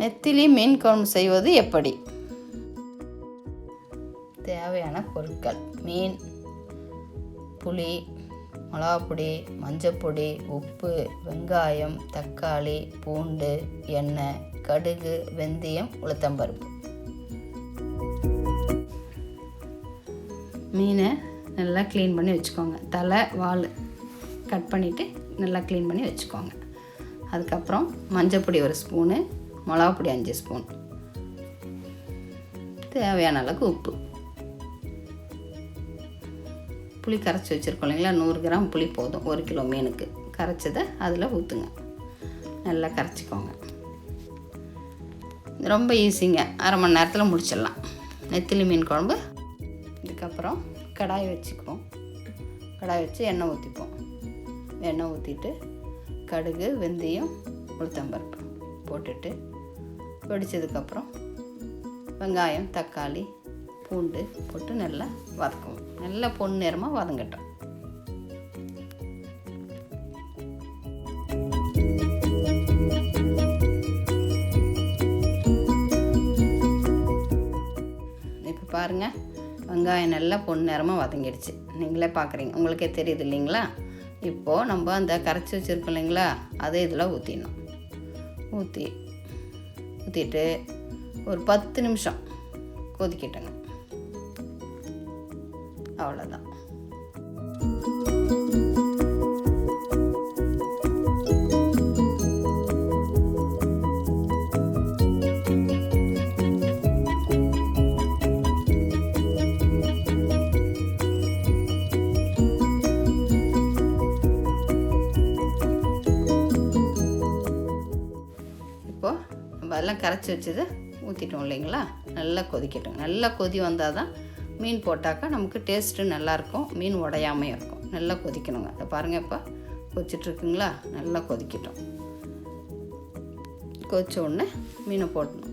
நெத்திலி மீன் குழம்பு செய்வது எப்படி? தேவையான பொருட்கள்: மீன், புளி, மிளகாப்பொடி, மஞ்சப்பொடி, உப்பு, வெங்காயம், தக்காளி, பூண்டு, எண்ணெய், கடுகு, வெந்தயம், உளுத்தம்பருப்பு. மீனை நல்லா க்ளீன் பண்ணி வச்சுக்கோங்க. தலை வால் கட் பண்ணிவிட்டு நல்லா க்ளீன் பண்ணி வச்சுக்கோங்க. அதுக்கப்புறம் மஞ்சப்பொடி 1 ஸ்பூனு, மிளகாப்பொடி 5 ஸ்பூன், தேவையான அளவுக்கு உப்பு. புளி கரைச்சி வச்சுருக்கோம் இல்லைங்களா, 100 கிராம் புளி போதும் 1 கிலோ மீனுக்கு. கரைச்சதை அதில் ஊற்றுங்க, நல்லா கரைச்சிக்கோங்க. ரொம்ப ஈஸிங்க, அரை மணி நேரத்தில் முடிச்சிடலாம் நெத்திலி மீன் குழம்பு. இதுக்கப்புறம் கடாய் வச்சுக்குவோம். கடாய் வச்சு எண்ணெய் ஊற்றிப்போம். எண்ணெய் ஊற்றிட்டு கடுகு, வெந்தயம், உளுத்தம்பருப்பு போட்டுட்டு வெடித்ததுக்கப்புறம் வெங்காயம், தக்காளி, பூண்டு போட்டு நல்லா வதக்குவோம். நல்லா பொன்னிறமாக வதங்கட்டும். இப்போ பாருங்கள், வெங்காயம் நல்லா பொன்னிறமாக வதங்கிடுச்சு. நீங்களே பார்க்குறீங்க, உங்களுக்கே தெரியுது இல்லைங்களா? இப்போது நம்ம அந்த கரைச்சி வச்சுருக்கோம் இல்லைங்களா, அதை இதில் ஊற்றிடணும். ஊற்றிட்டு ஒரு 10 நிமிஷம் கொதிக்கிட்டுங்க. அவ்வளோதான். நம்ம எல்லாம் கரைச்சி வச்சதை ஊற்றிட்டோம் இல்லைங்களா, நல்லா கொதிக்கட்டும். நல்லா கொதி வந்தால் தான் மீன் போட்டாக்கா நமக்கு டேஸ்ட்டு நல்லாயிருக்கும், மீன் உடையாமையும் இருக்கும். நல்லா கொதிக்கணுங்க. அதை பாருங்கள், இப்போ கொதிச்சிட்ருக்குங்களா, நல்லா கொதிக்கட்டும். கொதிச்ச உடனே மீனை போடணும்.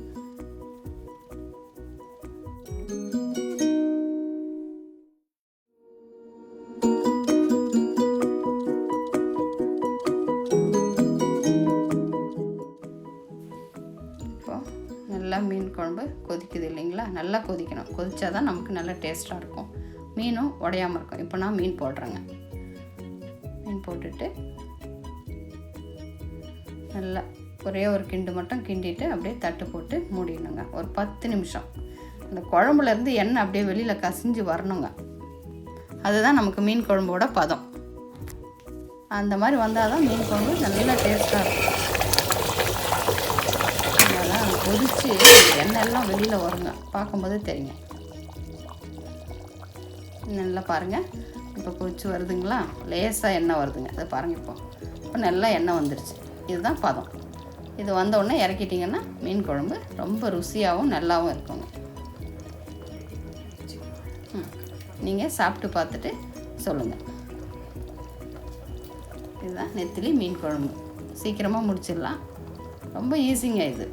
நல்லா மீன் குழம்பு கொதிக்குது இல்லைங்களா, நல்லா கொதிக்கணும். கொதிச்சா தான் நமக்கு நல்லா டேஸ்ட்டாக இருக்கும், மீனும் உடையாமல் இருக்கும். இப்போ நான் மீன் போடுறேங்க. மீன் போட்டுட்டு நல்லா ஒரே ஒரு கிண்டு மட்டும் கிண்டிட்டு அப்படியே தட்டு போட்டு மூடிடணுங்க. ஒரு 10 நிமிஷம் அந்த குழம்புலேருந்து எண்ணெய் அப்படியே வெளியில் கசிஞ்சு வரணுங்க. அதுதான் நமக்கு மீன் குழம்போட பதம். அந்த மாதிரி வந்தால் தான் மீன் குழம்பு நல்லா டேஸ்ட்டாக இருக்கும். கொதிச்சு எண்ணெயெல்லாம் வெளியில் வருங்க, பார்க்கும்போதே தெரியுங்க. நல்லா பாருங்கள், இப்போ கொதிச்சு வருதுங்களா, லேசாக எண்ணெய் வருதுங்க. அதை பாருங்கள், இப்போ நல்லா எண்ணெய் வந்துடுச்சு. இதுதான் பதம். இது வந்தோடனே இறக்கிட்டிங்கன்னா மீன் குழம்பு ரொம்ப ருசியாகவும் நல்லாவும் இருக்குங்க. நீங்கள் சாப்பிட்டு பார்த்துட்டு சொல்லுங்கள். இதுதான் நெத்திலி மீன் குழம்பு. சீக்கிரமாக முடிச்சிடலாம், ரொம்ப ஈஸிங்க இது.